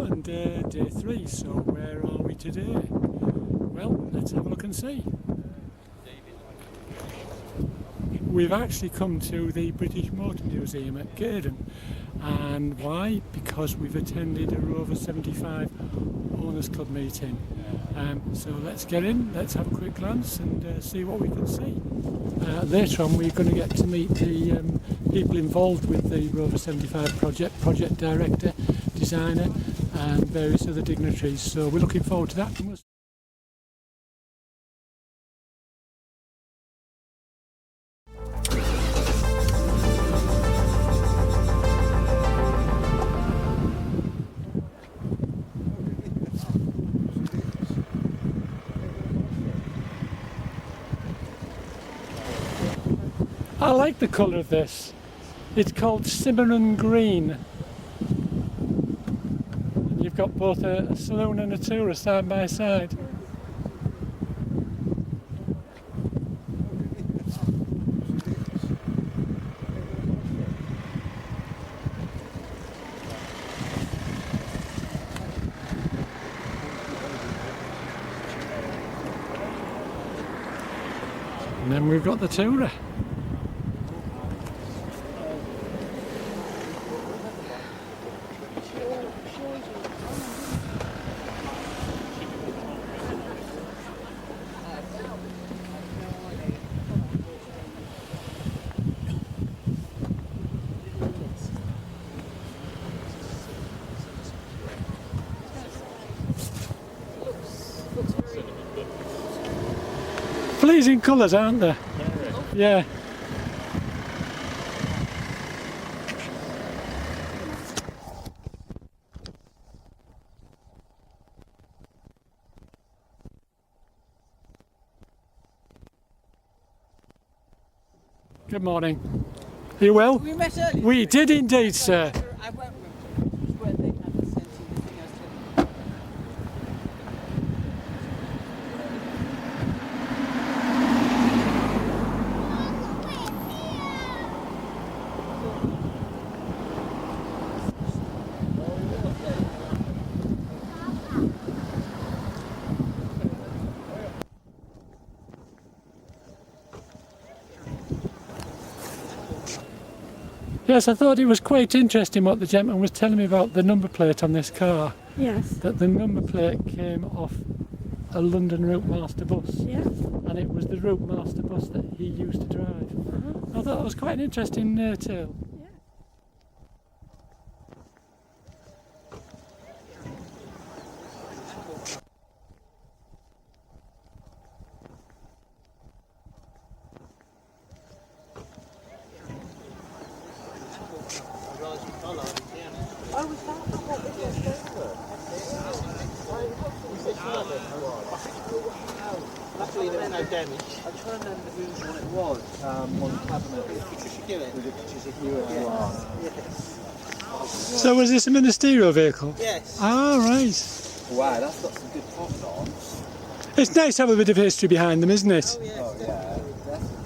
4 and day 3. So where are we today? Well, let's have a look and see. We've actually come to the British Motor Museum at Gaydon. And why? Because we've attended a Rover 75 Owners Club meeting. So let's get in, let's have a quick glance and see what we can see. Later on we're going to get to meet the people involved with the Rover 75 project director, designer and various other dignitaries. So we're looking forward to that. I like the colour of this. It's called Cimarron Green. And you've got both a saloon and a tourer side by side. And then we've got the tourer. Pleasing colours, aren't they? Yeah. Good morning. Are you well? We met earlier. We did indeed, sir. I won't remember where they had the sense of the thing I was telling you. Yes, I thought it was quite interesting what the gentleman was telling me about the number plate on this car. Yes. That the number plate came off a London Route Master bus. Yeah. And it was the Route Master bus that he used to drive. I thought that was quite an interesting tale. Yeah. Oh, was that what it was? Luckily there was no damage. I'm trying to remember whose one it was. One cabinet. With the pictures of you and Yes. So was this a ministerial vehicle? Yes. Ah, right. Wow, that's got some good pops on. It's nice to have a bit of history behind them, isn't it? Oh, yes. Oh yeah, definitely.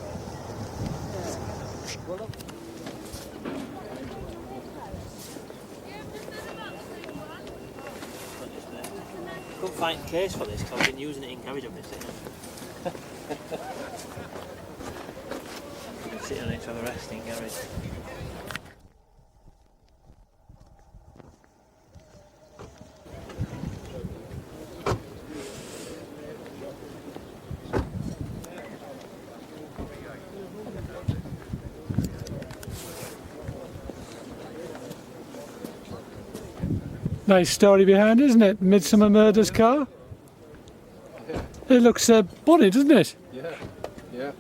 Well, look. Couldn't find a case for this because I've been using it in garage obviously. Sitting on it to have a rest in garage. Nice story behind, isn't it? Midsummer Murders car. Yeah. It looks bonny, doesn't it? Yeah. Yeah.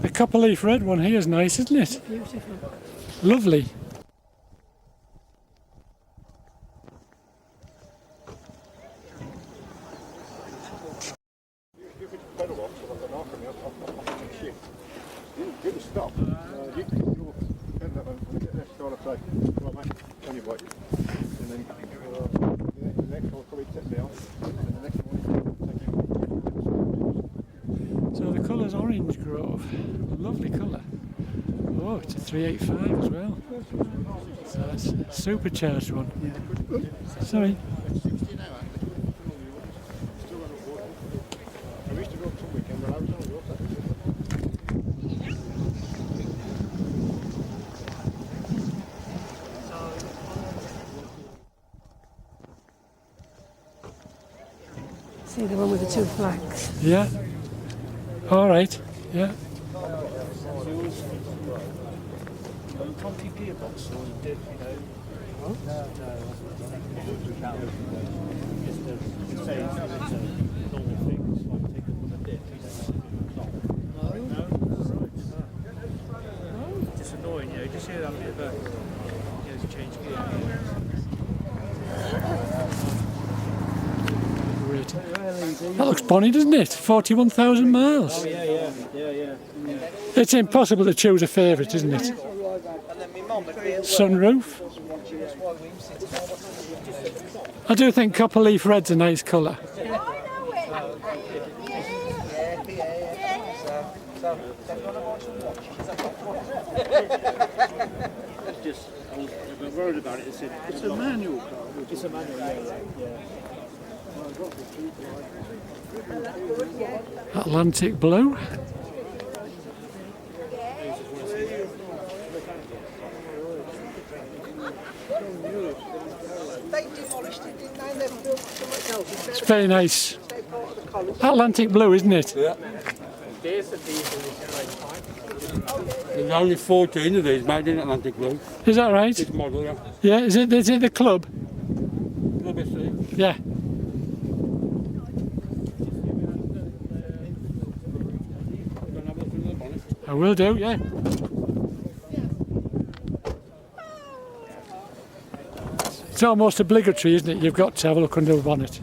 The copper leaf red one here is nice, isn't it? Beautiful. Lovely. So the colour's orange grove. Lovely colour. Oh, it's a 385 as well. So that's a supercharged one. Sorry. See the one with the two flags? Yeah. All right. Yeah. Funky gearbox or did you know? No. Just say it's a normal thing, it's like taking with a dip, It's just annoying, you know, just hear that bit of a change gear. Great. That looks bonny, doesn't it? 41,000 miles. Oh yeah. It's impossible to choose a favourite, isn't it? Sunroof. I do think copper leaf red's a nice colour. Just, I'm worried about it. It's a manual car. It's a manual, yeah. Atlantic blue. They demolished it, didn't they? They built something else. It's very nice. Atlantic blue, isn't it? Yeah. There's only 14 of these made in Atlantic Blue. Is that right? This model, yeah. Yeah, is it the club? Club SC. Yeah. I will do, yeah. It's almost obligatory, isn't it? You've got to have a look under the bonnet.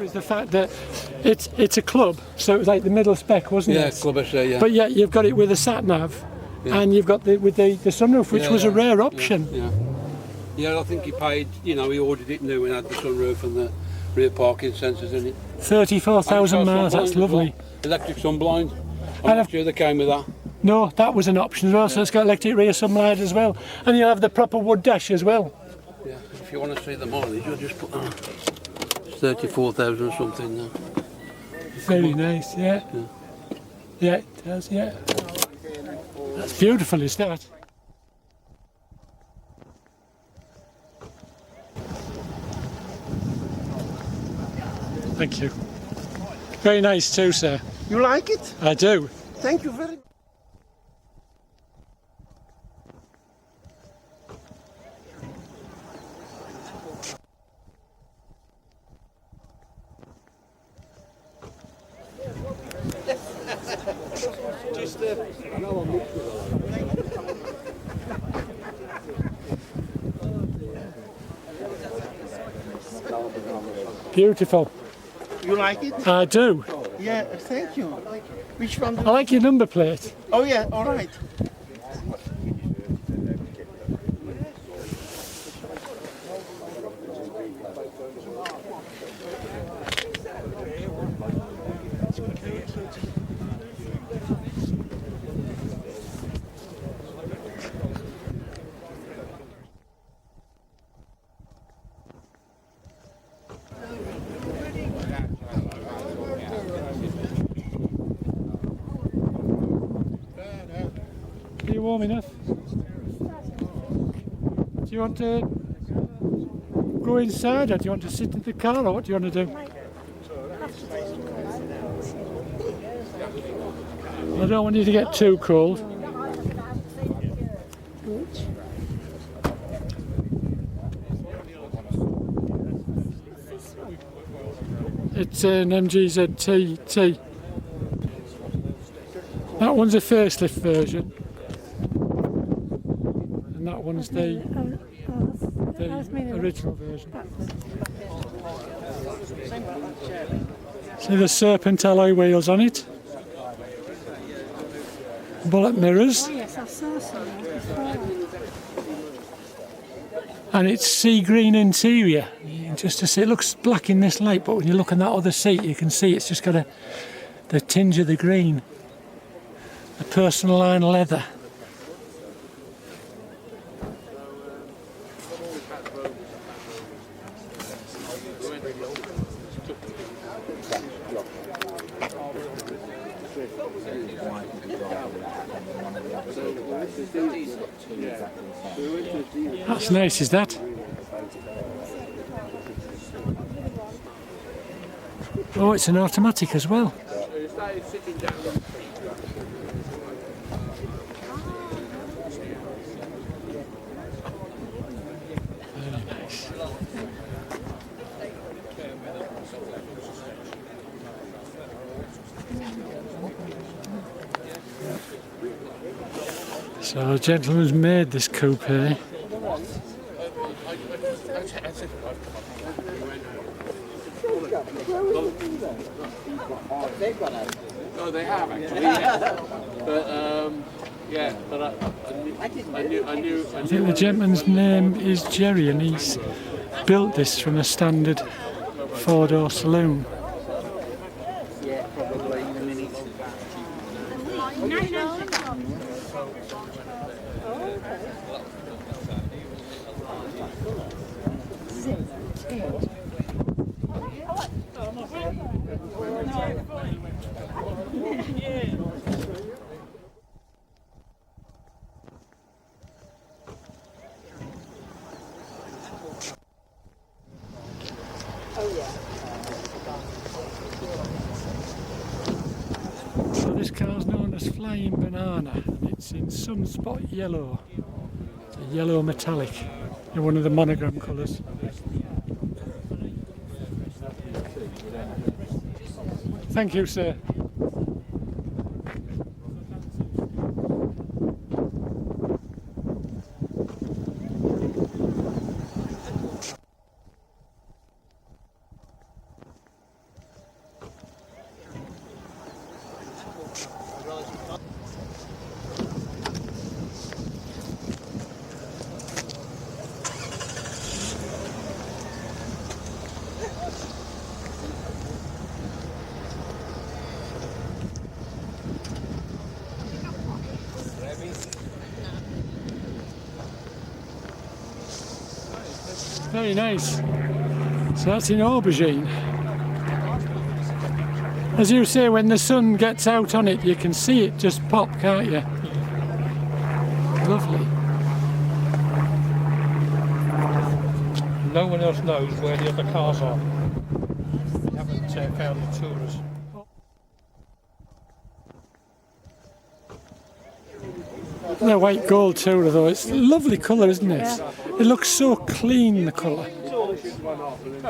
Is the fact that it's a club, so it was like the middle spec, wasn't it? Yeah, Club SC, yeah. But yet you've got it with a sat nav, and you've got the sunroof, which was a rare option. Yeah, I think he paid, he ordered it new and had the sunroof and the rear parking sensors in it. 34,000 miles, that's lovely. Well. Electric sunblind. I'm not sure they came with that. No, that was an option as well, so it's got electric rear sunlight as well. And you'll have the proper wood dash as well. Yeah, if you want to see the mileage, you'll just put 34,000 something now. Very nice, yeah. Yeah, it does, yeah. That's beautiful, is that? Thank you. Very nice too, sir. You like it? I do. Thank you very much. Beautiful. You like it? I do. Yeah, thank you. Which one? I like your number plate. Oh yeah, all right. you warm enough? Do you want to go inside, or do you want to sit in the car, or what do you want to do? I don't want you to get too cold. It's an MG ZT. That one's a facelift version, and that one's the original version. See the serpent alloy wheels on it, bullet mirrors, Oh yes, I saw some before. and it's sea green interior. Just to see, it looks black in this light, but when you look on that other seat, you can see it's just got the tinge of the green. A personal line leather. That's nice, is that? Oh, it's an automatic as well. Very nice. So a gentleman's made this coupe here. Oh, they have actually. Yeah. But yeah, but I knew. I think the gentleman's name is Jerry, and he's built this from a standard four-door saloon. Yeah, probably in a minute. So this car's known as Flying Banana, and it's in sunspot yellow. It's a yellow metallic, in one of the monogram colours. Thank you, sir. Very nice. So that's in aubergine. As you say, when the sun gets out on it, you can see it just pop, can't you? Lovely. No one else knows where the other cars are. We haven't found the tours. The white gold Tourer though, it's a lovely colour, isn't it? It looks so clean, the colour.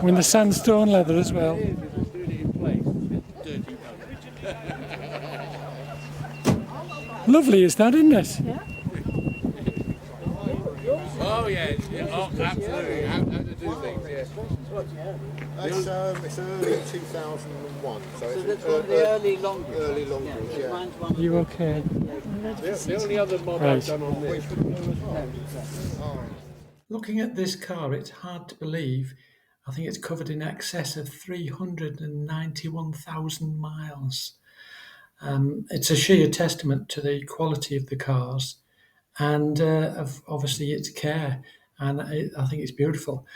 With the sandstone leather as well. Lovely is that, isn't it? Yeah. Oh yeah, oh, absolutely. How to do things, yeah. It's early 2001, so So it's that's one of the early long early long groups, yeah. Mine's one of You okay? The only other mod Right. I've done on this. Looking at this car, it's hard to believe. I think it's covered in excess of 391,000 miles. It's a sheer testament to the quality of the cars and of obviously its care. And I think it's beautiful.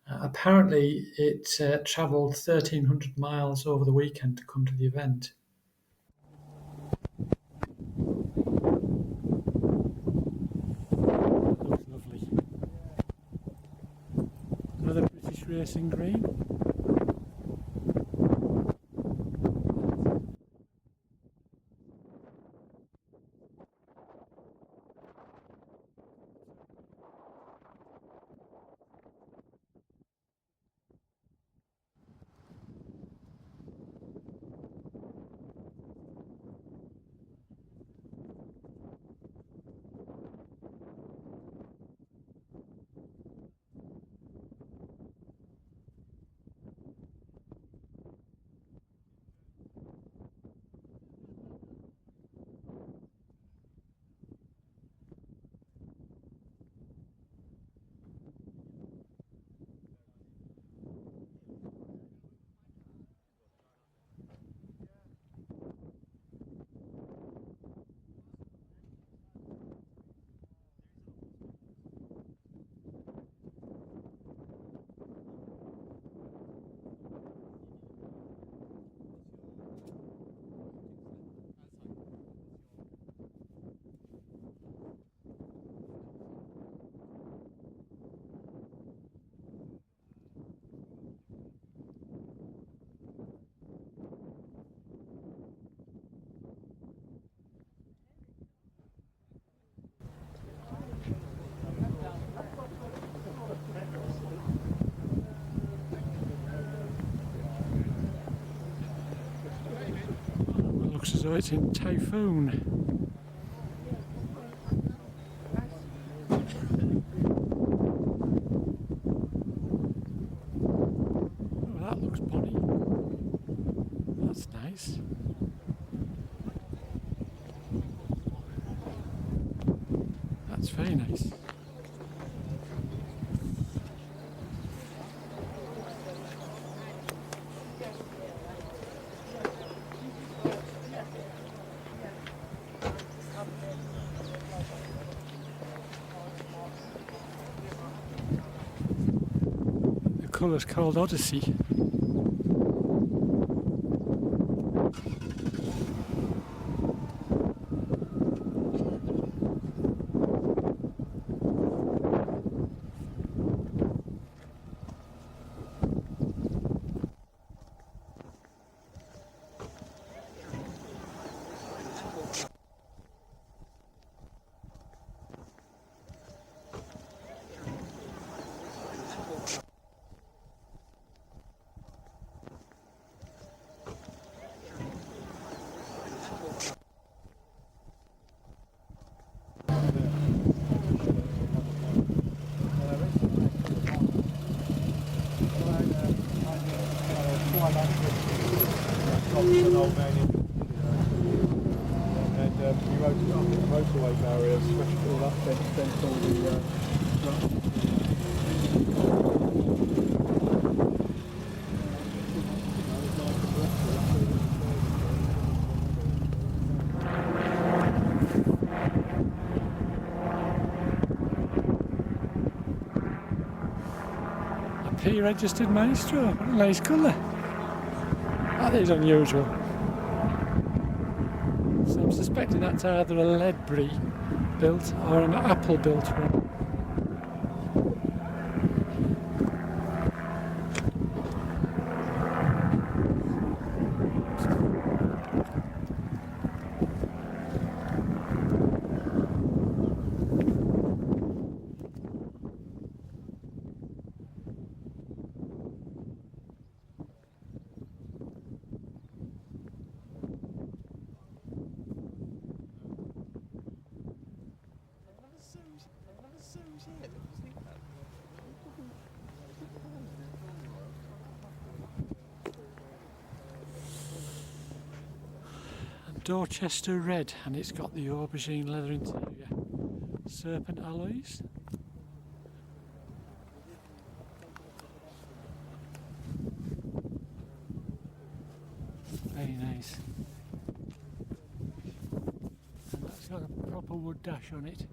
Apparently, it travelled 1,300 miles over the weekend to come to the event. racing green. Looks as though it's in typhoon. Oh, that looks bonny. That's nice. That's very nice. The colour's called Odyssey. An old man in, and he rode it up the motorway barrier, smashed it all up, then all the A P-registered Maestro. What a nice colour. That is unusual. So I'm suspecting that's either a Ledbury built or an Apple built one. Dorchester red, and it's got the aubergine leather interior. Serpent alloys. Very nice. And that's got a proper wood dash on it.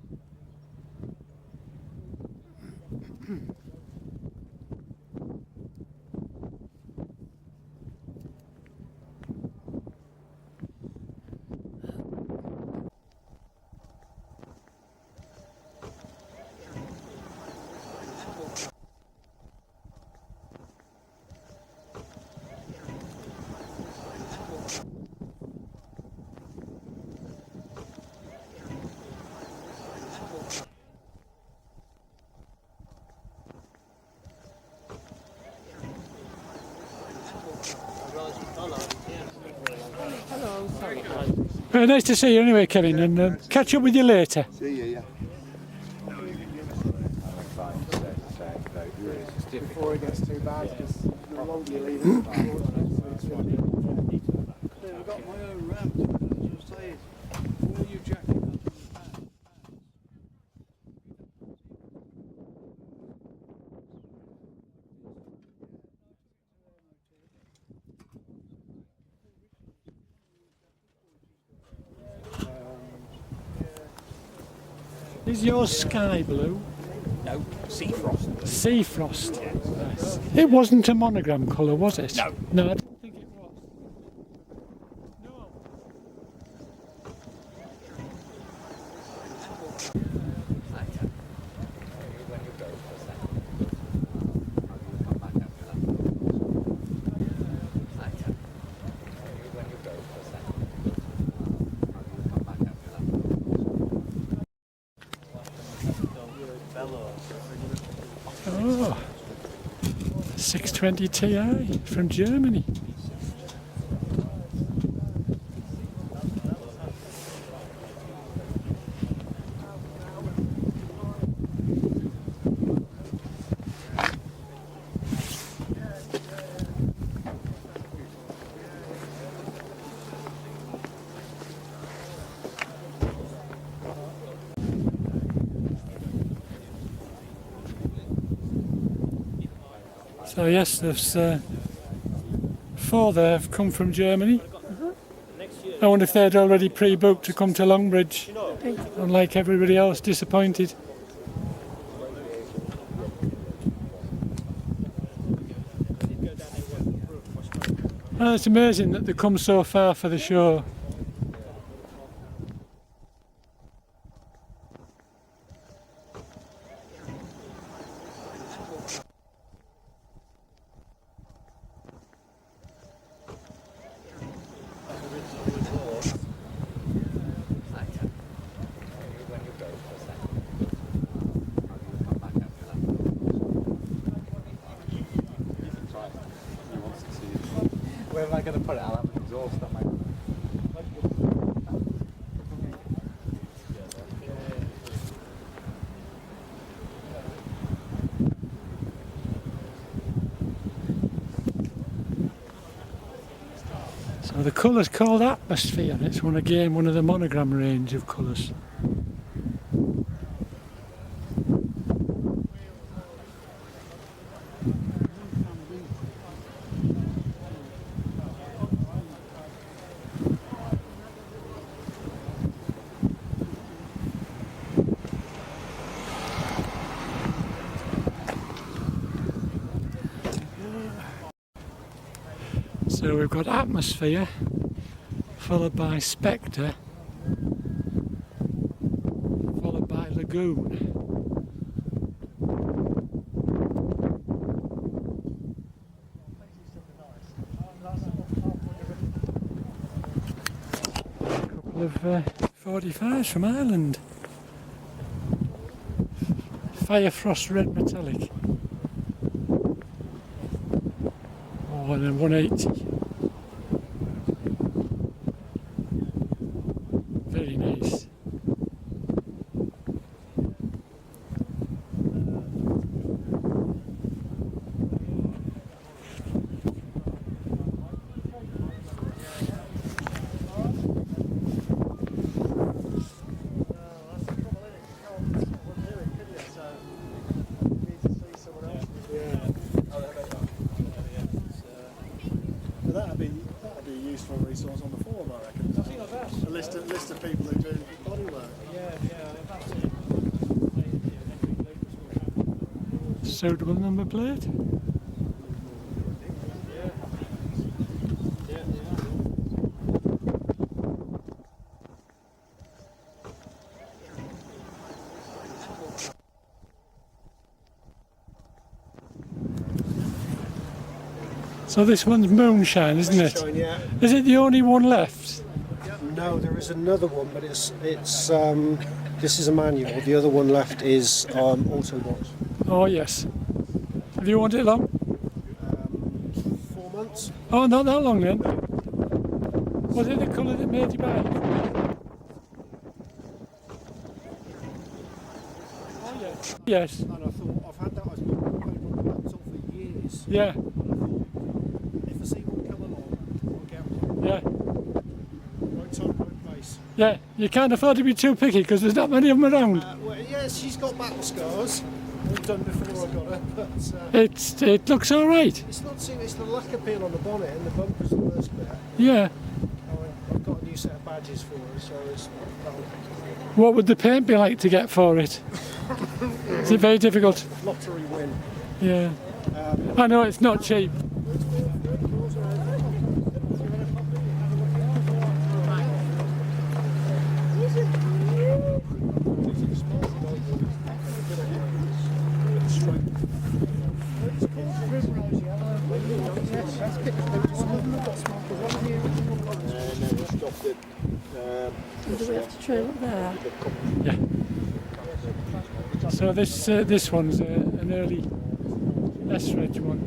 Very nice to see you anyway, Kevin, and catch up with you later. See you, yeah. Before it gets too bad, because the longer you leave it, the more it's I've got my own ramp, as I was saying. All you jacket up in the pants. Is yours sky blue? No, sea frost. Sea frost. Yes. It wasn't a monogram colour, was it? No. No, I didn't think it was. No. Oh, 620 Ti from Germany. So yes, there's 4 there have come from Germany. I wonder if they'd already pre-booked to come to Longbridge, unlike everybody else, disappointed. Well, it's amazing that they come so far for the show. Where am I going to put it? I'll have an exhaust on my... So the colour's called Atmosphere. It's one of the monogram range of colours. So we've got Atmosphere, followed by Spectre, followed by Lagoon. A couple of 45s from Ireland. Fire Frost Red Metallic. Oh, and then 180. Very nice. That'd be a useful resource on the forum, I reckon. A list of people who do body work. Suitable number plate. So this one's Moonshine, isn't it? Moonshine, yeah. Is it the only one left? No, there is another one, but it's this is a manual. The other one left is Autobot. Oh yes. Have you wanted it long? 4 months. Oh, not that long then. Was it the colour that made you buy it? Yes. And I thought, I've had that as my wallpaper on the laptop for years. Yeah. And I thought, if I see one come along, I'll get one. Yeah. Right time, right place. Yeah. You can't afford to be too picky because there's not many of them around. Well, yeah, she's got battle scars. All done before I got her, but It looks all right. it's not too. It's the lacquer peel on the bonnet and the bumper's the worst bit. Yeah. I've got a new set of badges for her, so it's. What would the paint be like to get for it? Is it very difficult? Lottery win. Yeah. I know it's not cheap. Do we have to trail it there? Yeah. So this one's an early S-Reg one.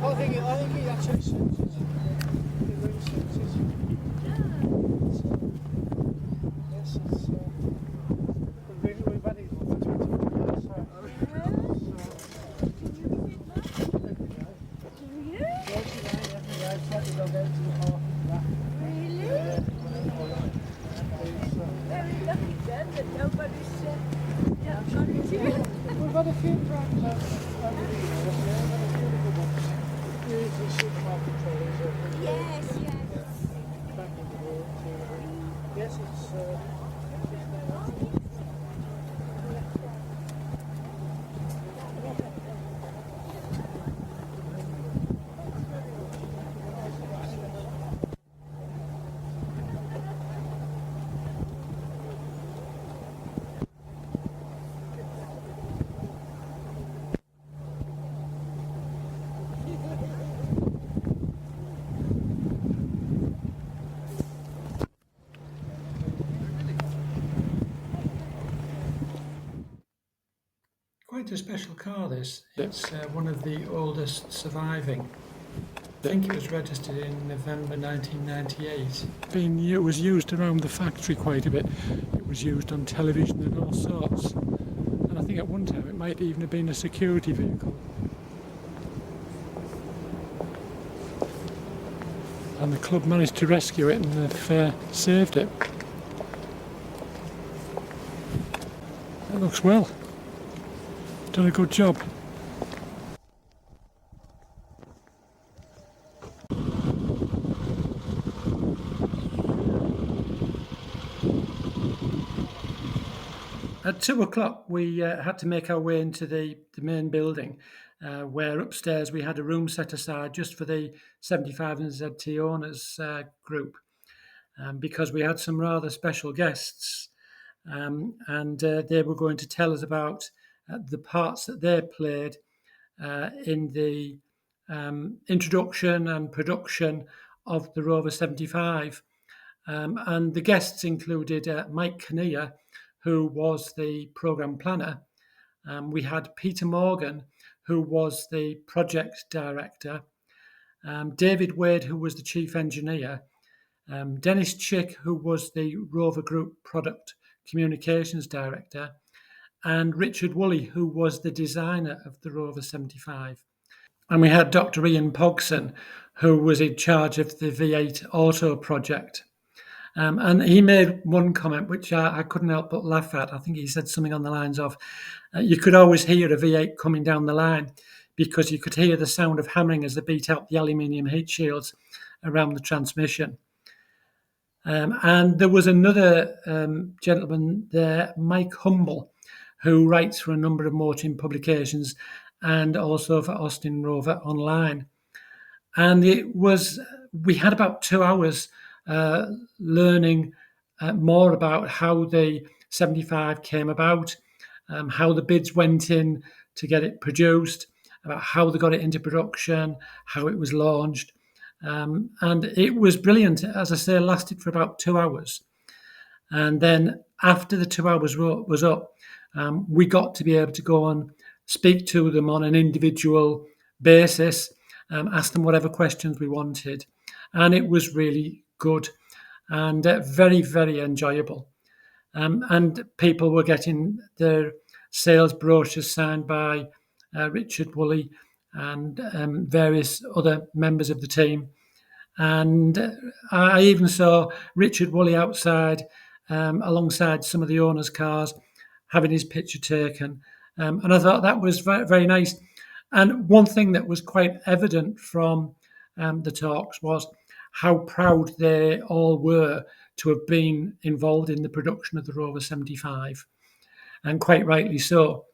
I think he actually suits us. It really suits us. Yes, it's. We've had it for 20 years. We've had a few tracks over the years. The supermarket trolleys. Yes, yes. Back in the war too. Yes, it's. Quite a special car, this. It's one of the oldest surviving. I think it was registered in November 1998. It was used around the factory quite a bit. It was used on television and all sorts. And I think at one time it might even have been a security vehicle. And the club managed to rescue it and they've saved it. It looks well. Done a good job. At 2 o'clock we had to make our way into the main building where upstairs we had a room set aside just for the 75 and ZT owners group because we had some rather special guests and they were going to tell us about the parts that they played in the introduction and production of the Rover 75. And the guests included Mike Kinnear, who was the programme planner. We had Peter Morgan, who was the project director. David Waide, who was the chief engineer, Dennis Chick, who was the Rover Group product communications director, and Richard Wooley, who was the designer of the Rover 75. And we had Dr. Ian Pogson, who was in charge of the V8 Auto project. And he made one comment which I couldn't help but laugh at. I think he said something on the lines of, you could always hear a V8 coming down the line because you could hear the sound of hammering as they beat out the aluminium heat shields around the transmission. And there was another gentleman there, Mike Humble, who writes for a number of motoring publications and also for Austin Rover Online. And we had about 2 hours learning more about how the 75 came about, how the bids went in to get it produced, about how they got it into production, how it was launched. And it was brilliant. As I say, it lasted for about 2 hours. And then after the 2 hours was up, we got to be able to go and speak to them on an individual basis, ask them whatever questions we wanted. And it was really good and very, very enjoyable. And people were getting their sales brochures signed by Richard Wooley and various other members of the team. And I even saw Richard Wooley outside alongside some of the owners' cars having his picture taken. And I thought that was very, very nice. And one thing that was quite evident from the talks was how proud they all were to have been involved in the production of the Rover 75, and quite rightly so.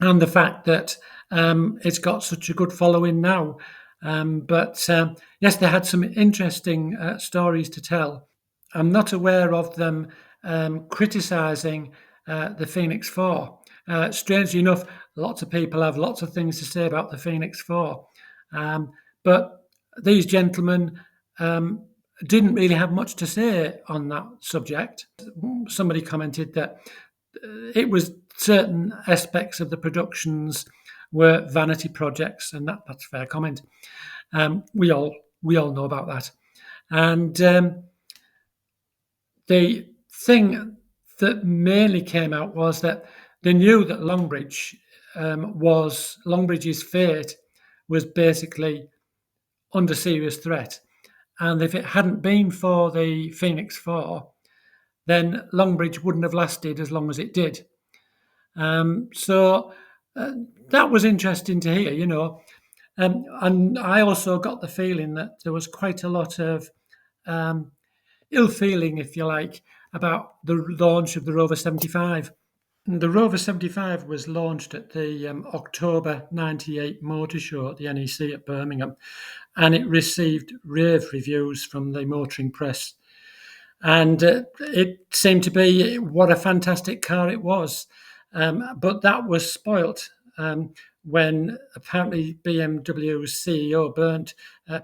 And the fact that it's got such a good following now. But yes, they had some interesting stories to tell. I'm not aware of them criticising the Phoenix 4. Strangely enough, lots of people have lots of things to say about the Phoenix 4. But these gentlemen didn't really have much to say on that subject. Somebody commented that it was certain aspects of the productions were vanity projects, and that's a fair comment. We all know about that. And the thing that mainly came out was that they knew that Longbridge's fate was basically under serious threat. And if it hadn't been for the Phoenix 4, then Longbridge wouldn't have lasted as long as it did. So that was interesting to hear, you know. And I also got the feeling that there was quite a lot of ill feeling, if you like, about the launch of the Rover 75. The Rover 75 was launched at the October 98 Motor Show at the NEC at Birmingham, and it received rave reviews from the motoring press. And it seemed to be what a fantastic car it was. But that was spoilt when apparently BMW's CEO, Bernd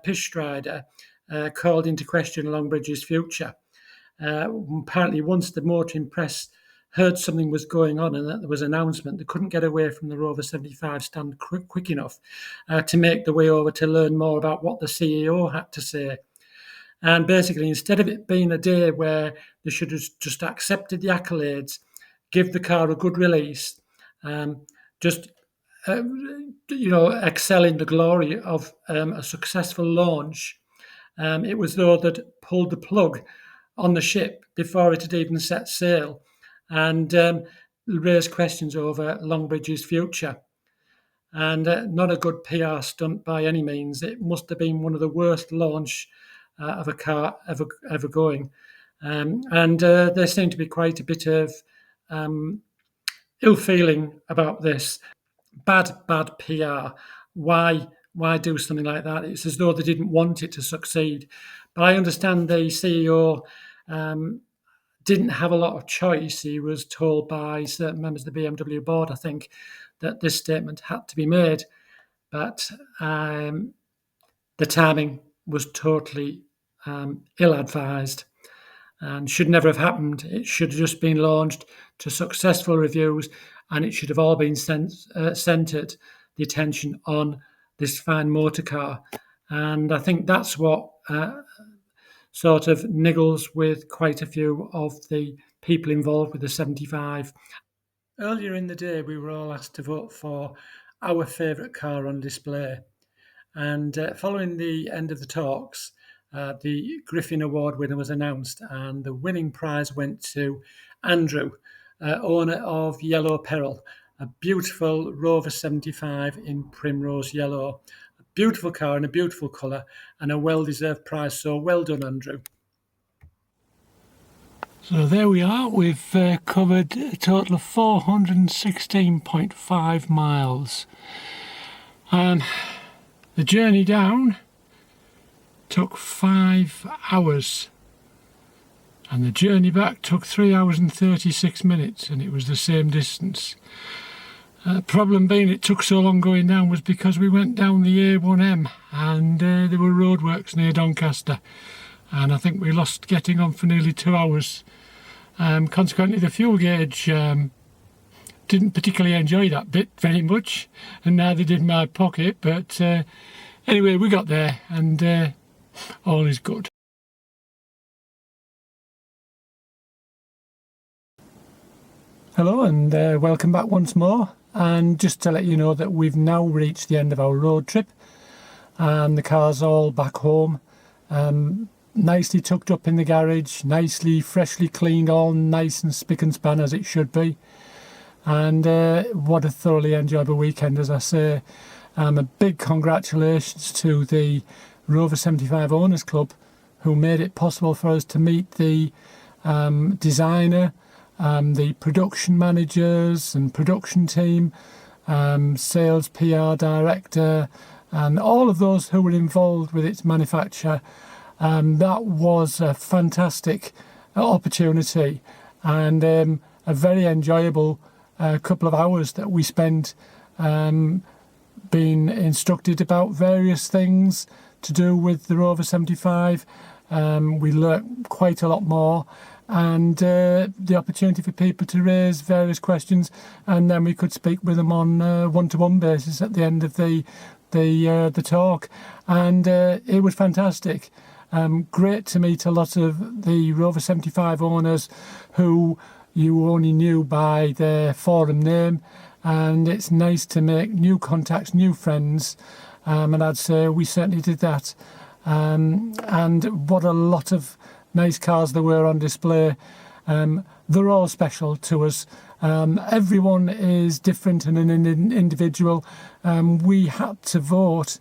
Pischstreider, called into question Longbridge's future. Apparently, once the motoring press heard something was going on and that there was an announcement, they couldn't get away from the Rover 75 stand quick enough to make the way over to learn more about what the CEO had to say. And basically, instead of it being a day where they should have just accepted the accolades, give the car a good release, excel in the glory of a successful launch, it was though that pulled the plug on the ship before it had even set sail, and raised questions over Longbridge's future. And not a good PR stunt by any means. It must have been one of the worst launch of a car ever going. And there seemed to be quite a bit of ill feeling about this. Bad PR. Why do something like that? It's as though they didn't want it to succeed. But I understand the CEO didn't have a lot of choice. He was told by certain members of the BMW board, I think, that this statement had to be made. But the timing was totally ill-advised and should never have happened. It should have just been launched to successful reviews, and it should have all been centred the attention on this fine motor car And I think that's what sort of niggles with quite a few of the people involved with the 75. Earlier in the day, we were all asked to vote for our favourite car on display. And following the end of the talks, the Griffin Award winner was announced, and the winning prize went to Andrew, owner of Yellow Peril, a beautiful Rover 75 in Primrose Yellow. A beautiful car in a beautiful colour, and a well-deserved prize. So well done, Andrew. So there we are. We've covered a total of 416.5 miles. The journey down took 5 hours, and the journey back took 3 hours and 36 minutes, and it was the same distance. Problem being it took so long going down was because we went down the A1M, and there were roadworks near Doncaster, and I think we lost getting on for nearly 2 hours. Consequently, the fuel gauge didn't particularly enjoy that bit very much, and neither did my pocket, but anyway, we got there, and all is good. Hello, and welcome back once more. And just to let you know that we've now reached the end of our road trip, and the car's all back home, nicely tucked up in the garage, nicely freshly cleaned, all nice and spick and span as it should be. And what a thoroughly enjoyable weekend, as I say. A big congratulations to the Rover 75 Owners Club, who made it possible for us to meet the designer, the production managers and production team, sales PR director, and all of those who were involved with its manufacture. That was a fantastic opportunity, and a very enjoyable couple of hours that we spent being instructed about various things to do with the Rover 75. We learnt quite a lot more, and the opportunity for people to raise various questions, and then we could speak with them on a one-to-one basis at the end of the talk, and it was fantastic. Great to meet a lot of the Rover 75 owners who you only knew by their forum name, and it's nice to make new contacts, new friends, and I'd say we certainly did that. And what a lot of nice cars there were on display. They're all special to us. Everyone is different and an individual. We had to vote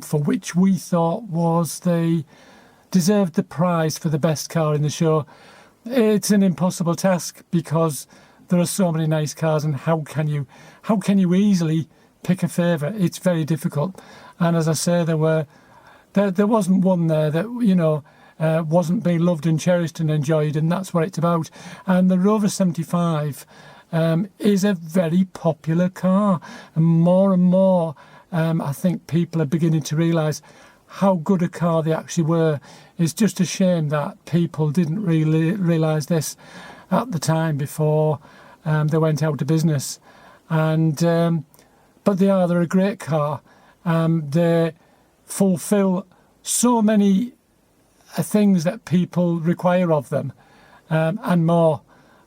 for which we thought deserved the prize for the best car in the show. It's an impossible task because there are so many nice cars, and how can you easily pick a favourite? It's very difficult. And as I say, there wasn't one there that wasn't being loved and cherished and enjoyed, and that's what it's about. And the Rover 75 is a very popular car, and more I think people are beginning to realise how good a car they actually were. It's just a shame that people didn't really realise this at the time before they went out of business. And but they're a great car. They fulfil so many things that people require of them, and more.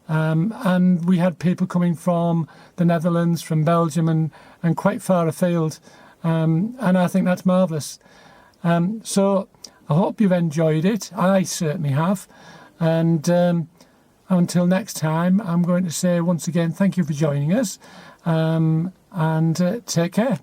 And we had people coming from the Netherlands, from Belgium, and quite far afield. And I think that's marvellous. So I hope you've enjoyed it. I certainly have. And until next time, I'm going to say once again, thank you for joining us, and take care.